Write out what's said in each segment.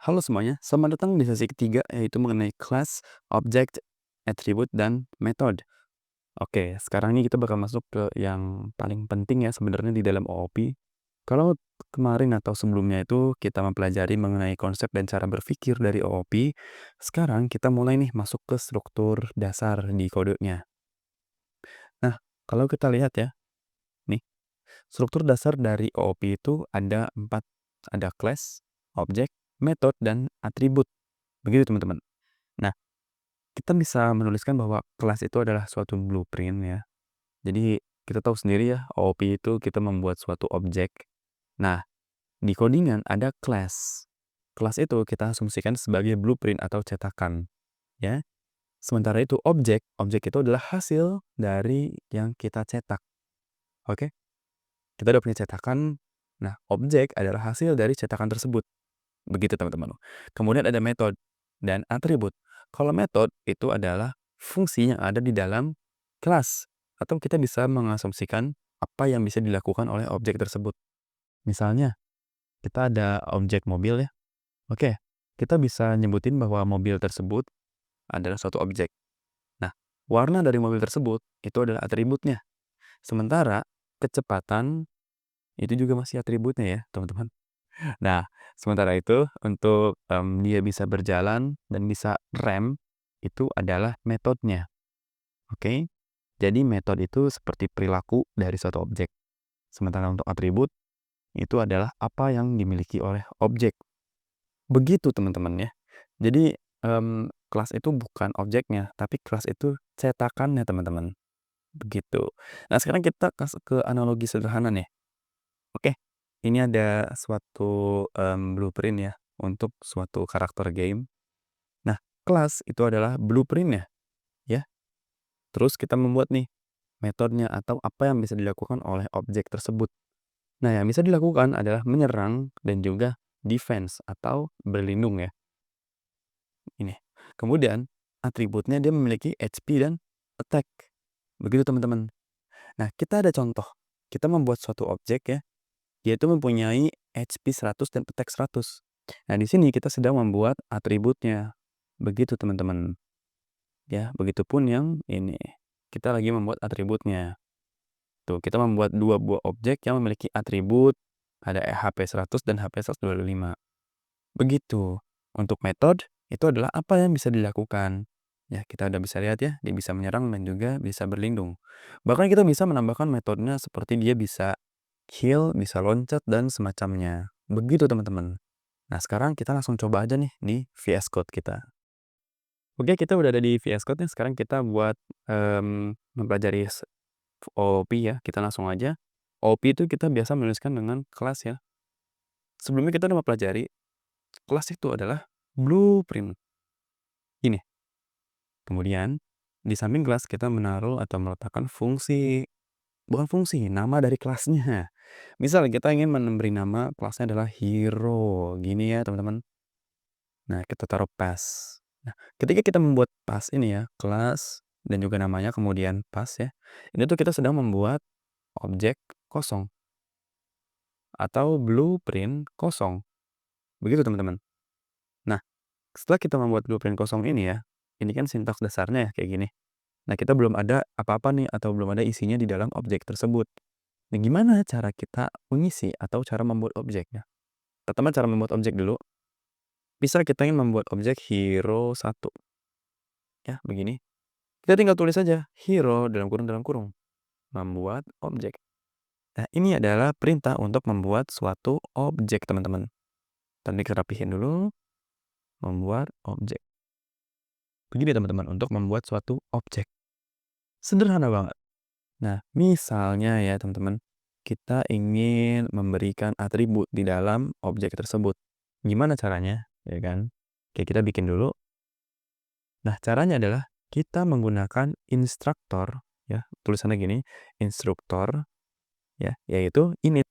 Halo semuanya, selamat datang di sesi ketiga yaitu mengenai class, object, attribute, dan method. Oke, sekarang ini kita bakal masuk ke yang paling penting ya sebenarnya di dalam OOP. Kalau kemarin atau sebelumnya itu kita mempelajari mengenai konsep dan cara berpikir dari OOP, sekarang kita mulai nih masuk ke struktur dasar di kodenya. Nah, kalau kita lihat ya, nih, struktur dasar dari OOP itu ada 4, ada class, object, method, dan atribut. Begitu teman-teman. Nah, kita bisa menuliskan bahwa kelas itu adalah suatu blueprint ya. Jadi kita tahu sendiri ya, OOP itu kita membuat suatu objek. Nah, di codingan ada class. Kelas itu kita asumsikan sebagai blueprint atau cetakan, ya. Sementara itu objek itu adalah hasil dari yang kita cetak. Oke? Kita udah punya cetakan. Nah, objek adalah hasil dari cetakan tersebut. Begitu teman-teman. Kemudian ada metode dan atribut. Kalau metode itu adalah fungsi yang ada di dalam kelas. Atau kita bisa mengasumsikan apa yang bisa dilakukan oleh objek tersebut. Misalnya, kita ada objek mobil ya. Oke, kita bisa nyebutin bahwa mobil tersebut adalah suatu objek. Nah, warna dari mobil tersebut itu adalah atributnya. Sementara, kecepatan itu juga masih atributnya ya, teman-teman. Nah, sementara itu untuk, dia bisa berjalan dan bisa rem, itu adalah metodenya, oke? Jadi metode itu seperti perilaku dari suatu objek. Sementara untuk atribut, itu adalah apa yang dimiliki oleh objek. Begitu teman-teman ya. Jadi, kelas itu bukan objeknya, tapi kelas itu cetakannya teman-teman, begitu. Nah sekarang kita ke analogi sederhana nih. Oke, ini ada suatu, blueprint ya, untuk suatu karakter game. Nah, kelas itu adalah blueprint-nya, ya. Terus kita membuat nih, metodenya atau apa yang bisa dilakukan oleh objek tersebut. Nah, yang bisa dilakukan adalah menyerang dan juga defense atau berlindung ya, ini. Kemudian, atributnya dia memiliki HP dan attack. Begitu teman-teman. Nah, kita ada contoh. Kita membuat suatu objek ya, dia itu mempunyai HP 100 dan attack 100. Nah, di sini kita sedang membuat atributnya. Begitu teman-teman. Ya, begitupun yang ini. Kita lagi membuat atributnya. Tuh, kita membuat 2 buah objek yang memiliki atribut, ada HP 100 dan HP 125. Begitu. Untuk metode, itu adalah apa yang bisa dilakukan. Ya, kita udah bisa lihat ya, dia bisa menyerang dan juga bisa berlindung. Bahkan kita bisa menambahkan metodenya seperti dia bisa heal, bisa loncat, dan semacamnya. Begitu teman-teman. Nah, sekarang kita langsung coba aja nih di VS Code kita. Oke, kita udah ada di VS Code nih. Sekarang kita buat mempelajari OOP ya. Kita langsung aja. OOP itu kita biasa menuliskan dengan kelas ya. Sebelumnya kita udah mempelajari kelas itu adalah blueprint. Ini. Kemudian di samping kelas kita menaruh atau meletakkan fungsi. Bukan fungsi, nama dari kelasnya. Misal kita ingin memberi nama kelasnya adalah hero. Gini ya teman-teman. Nah, kita taruh pass. Nah, ketika kita membuat pass ini ya, kelas dan juga namanya kemudian pass ya. Ini tuh kita sedang membuat objek kosong atau blueprint kosong. Begitu teman-teman. Nah, setelah kita membuat blueprint kosong ini ya, ini kan sintaks dasarnya ya kayak gini. Nah, kita belum ada apa-apa nih atau belum ada isinya di dalam objek tersebut. Nah, gimana cara kita mengisi atau cara membuat objeknya? Pertama cara membuat objek dulu. Bisa kita ingin membuat objek hero 1. Ya, begini. Kita tinggal tulis saja hero dalam kurung, membuat objek. Nah, ini adalah perintah untuk membuat suatu objek, teman-teman. Tadi kita rapihin dulu, membuat objek. Begini, teman-teman, untuk membuat suatu objek. Sederhana banget. Nah, misalnya ya, teman-teman, kita ingin memberikan atribut di dalam objek tersebut. Gimana caranya? Ya kan? Oke, kita bikin dulu. Nah, caranya adalah kita menggunakan instruktor, ya, tulisannya gini, instruktor, ya, yaitu init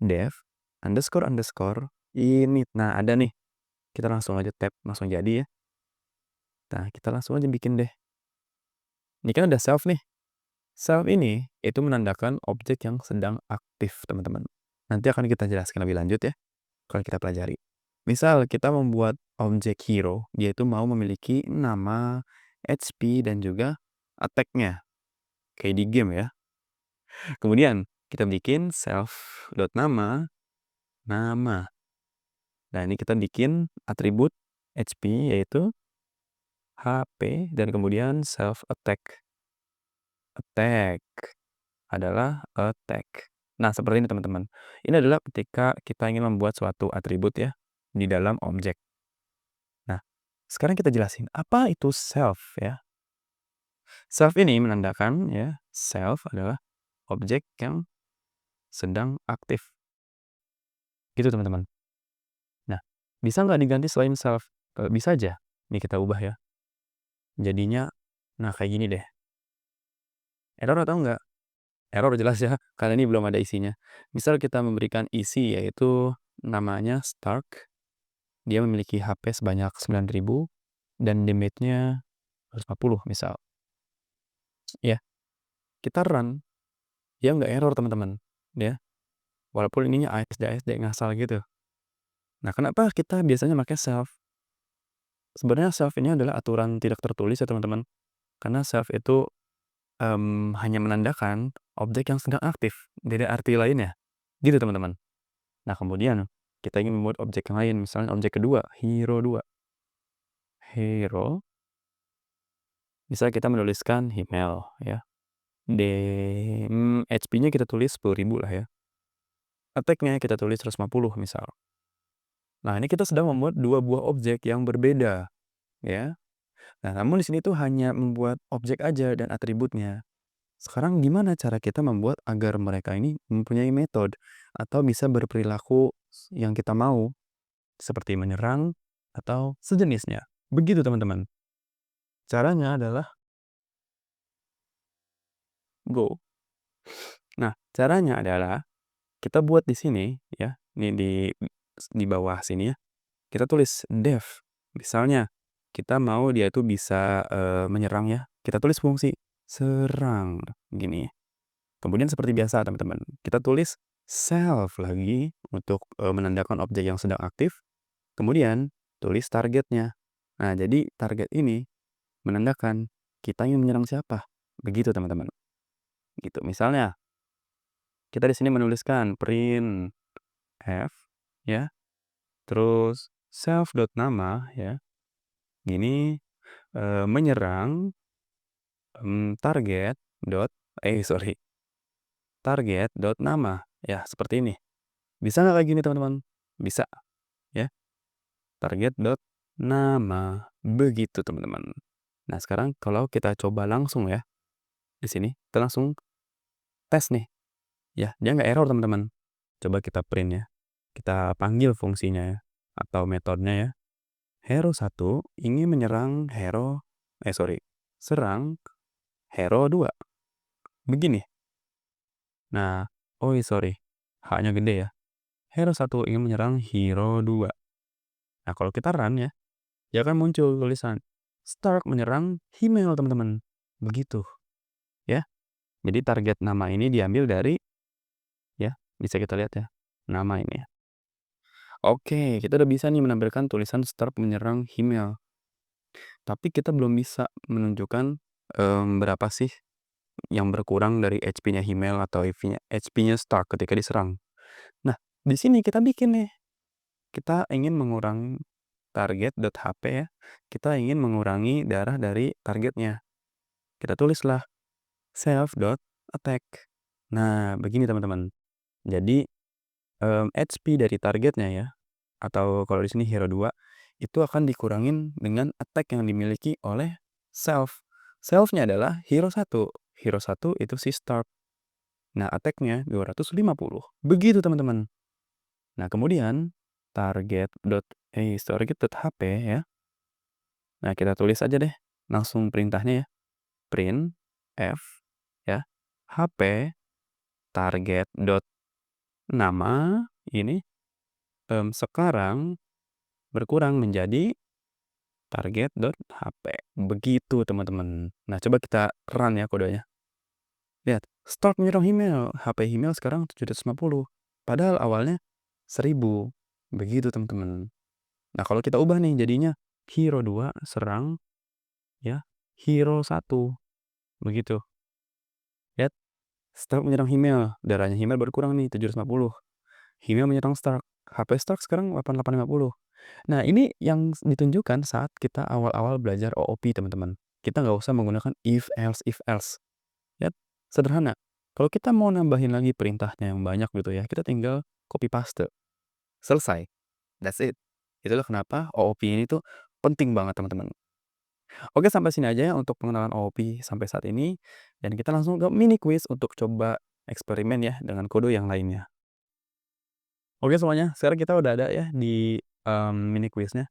dev underscore underscore init. Nah, ada nih. Kita langsung aja tab, langsung jadi ya. Nah, kita langsung aja bikin deh. Ini kan udah self nih. Self ini itu menandakan objek yang sedang aktif, teman-teman. Nanti akan kita jelaskan lebih lanjut ya, kalau kita pelajari. Misal kita membuat objek hero, dia itu mau memiliki nama, HP, dan juga attack-nya, kayak di game ya. Kemudian kita bikin self.nama, nama. Nah, ini kita bikin atribut HP yaitu HP dan kemudian self attack. Attack adalah attack. Nah, seperti ini teman-teman. Ini adalah ketika kita ingin membuat suatu atribut ya di dalam objek. Nah, sekarang kita jelasin apa itu self ya. Self ini menandakan ya, self adalah objek yang sedang aktif. Gitu teman-teman. Nah, bisa nggak diganti selain self? Bisa aja. Ini kita ubah ya. Jadinya, nah kayak gini deh. Error atau enggak? Error jelas ya, karena ini belum ada isinya. Misal kita memberikan isi yaitu namanya Stark. Dia memiliki HP sebanyak 9.000 dan damage-nya 140 misal. Ya, kita run. Dia nggak error teman-teman. Ya, walaupun ininya ASD ngasal gitu. Nah, kenapa kita biasanya pakai self? Sebenarnya self ini adalah aturan tidak tertulis ya teman-teman. Karena self itu hanya menandakan objek yang sedang aktif, tidak ada arti lainnya. Gitu teman-teman. Nah, kemudian kita ingin membuat objek yang lain, misalnya objek kedua, hero 2. Hero, bisa kita menuliskan email ya. HP-nya kita tulis 10.000 lah ya. Attack-nya kita tulis 150 misal. Nah, ini kita sedang membuat dua buah objek yang berbeda ya. Nah, namun di sini tuh hanya membuat objek aja dan atributnya. Sekarang gimana cara kita membuat agar mereka ini mempunyai metode atau bisa berperilaku yang kita mau, seperti menyerang atau sejenisnya. Begitu teman-teman. Caranya adalah go. Nah, caranya adalah kita buat di sini ya, ini di bawah sini ya. Kita tulis def. Misalnya kita mau dia itu bisa menyerang ya. Kita tulis fungsi serang gini. Kemudian seperti biasa teman-teman, kita tulis self lagi untuk menandakan objek yang sedang aktif. Kemudian tulis targetnya. Nah, jadi target ini menandakan kita ingin menyerang siapa. Begitu teman-teman. Gitu. Misalnya kita di sini menuliskan print f ya. Terus self.nama ya. Gini menyerang target nama ya, seperti ini. Bisa nggak kayak gini teman-teman? Bisa ya. Target.nama. Begitu teman-teman. Nah, sekarang kalau kita coba langsung ya. Di sini kita langsung tes nih. Ya, dia nggak error teman-teman. Coba kita print ya. Kita panggil fungsinya ya atau metodenya ya. Hero 1 ingin menyerang serang hero 2. Begini. Nah, H-nya gede ya. Hero 1 ingin menyerang hero 2. Nah, kalau kita run ya, dia akan muncul tulisan Stark menyerang email teman-teman. Begitu. Ya. Jadi target nama ini diambil dari ya, bisa kita lihat ya. Nama ini ya. Oke, kita udah bisa nih menampilkan tulisan Stark menyerang email. Tapi kita belum bisa menunjukkan berapa sih yang berkurang dari HP-nya email atau HP-nya Stark ketika diserang. Nah, di sini kita bikin nih. Kita ingin mengurangi target.hp ya. Kita ingin mengurangi darah dari targetnya. Kita tulislah self.attack. Nah, begini teman-teman. Jadi HP dari targetnya ya, atau kalau di sini hero 2 itu akan dikurangin dengan attack yang dimiliki oleh self. Self-nya adalah hero 1. Hero 1 itu si Stark. Nah, attack-nya 250. Begitu teman-teman. Nah, kemudian target.hp ya. Nah, kita tulis aja deh langsung perintahnya ya. Print f ya. HP target.nama ini sekarang berkurang menjadi target.hp. Begitu teman-teman. Nah, coba kita run ya kodenya. Lihat, Stark menyerang email. HP email sekarang 750. Padahal awalnya 1000. Begitu teman-teman. Nah, kalau kita ubah nih jadinya hero 2 serang ya, hero 1 begitu. Lihat, Stark menyerang Himmel, darahnya Himmel berkurang nih 750. Himmel menyerang Stark, HP Stark sekarang 8850. Nah, ini yang ditunjukkan saat kita awal-awal belajar OOP, teman-teman. Kita nggak usah menggunakan if else. Lihat, sederhana. Kalau kita mau nambahin lagi perintahnya yang banyak gitu ya, kita tinggal copy paste. Selesai. That's it. Itulah kenapa OOP ini tuh penting banget, teman-teman. Oke, sampai sini aja ya untuk pengenalan OOP sampai saat ini. Dan kita langsung ke mini quiz untuk coba eksperimen ya dengan kode yang lainnya. Oke semuanya, sekarang kita udah ada ya di mini quiznya.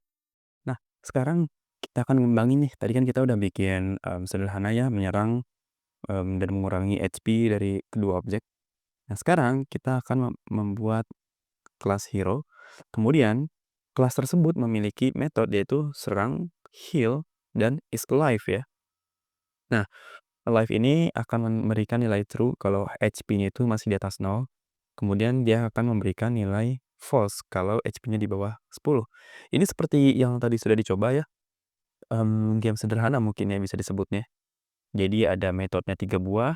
Nah, sekarang kita akan ngembangin nih. Tadi kan kita udah bikin sederhana ya, menyerang dan mengurangi HP dari kedua objek. Nah, sekarang kita akan membuat kelas hero. Kemudian, kelas tersebut memiliki metode yaitu serang, heal, dan is alive ya. Nah, alive ini akan memberikan nilai true kalau HP-nya itu masih di atas 0. Kemudian dia akan memberikan nilai false kalau HP-nya di bawah 10. Ini seperti yang tadi sudah dicoba ya, game sederhana mungkin ya bisa disebutnya. Jadi ada metodenya 3 buah,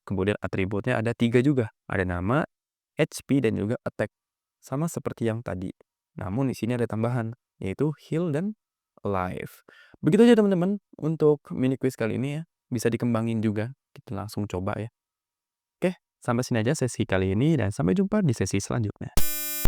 kemudian atributnya ada 3 juga. Ada nama, HP, dan juga attack. Sama seperti yang tadi. Namun di sini ada tambahan, yaitu heal dan alive. Begitu aja teman-teman untuk mini quiz kali ini ya. Bisa dikembangin juga. Kita langsung coba ya. Oke, sampai sini aja sesi kali ini dan sampai jumpa di sesi selanjutnya.